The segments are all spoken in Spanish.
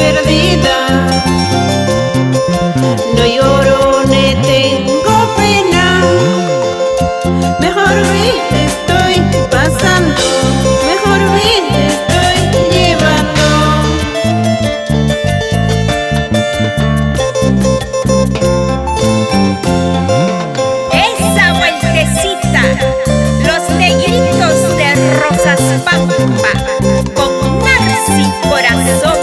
perdida. No lloro ni tengo pena, mejor vida estoy pasando, mejor vida estoy llevando. Esa vueltecita, los negritos de Rosas Pampa, con Narci Corazón.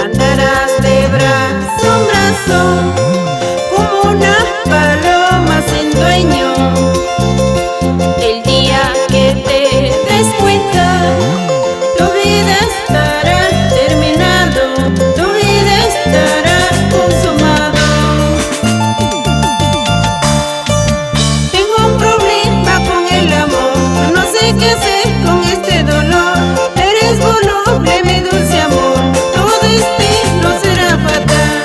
Andarás de brazo en brazo como una paloma sin dueño. El día que te des cuenta, tu vida estará terminado, tu vida estará consumado. Tengo un problema con el amor, no sé qué hacer con este dolor. Eres voluble, mi dulce amor, tu destino será fatal.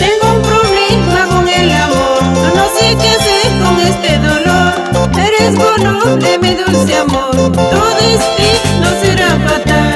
Tengo un problema con el amor, no sé qué hacer con este dolor. Eres voluble, mi dulce amor, tu destino será fatal.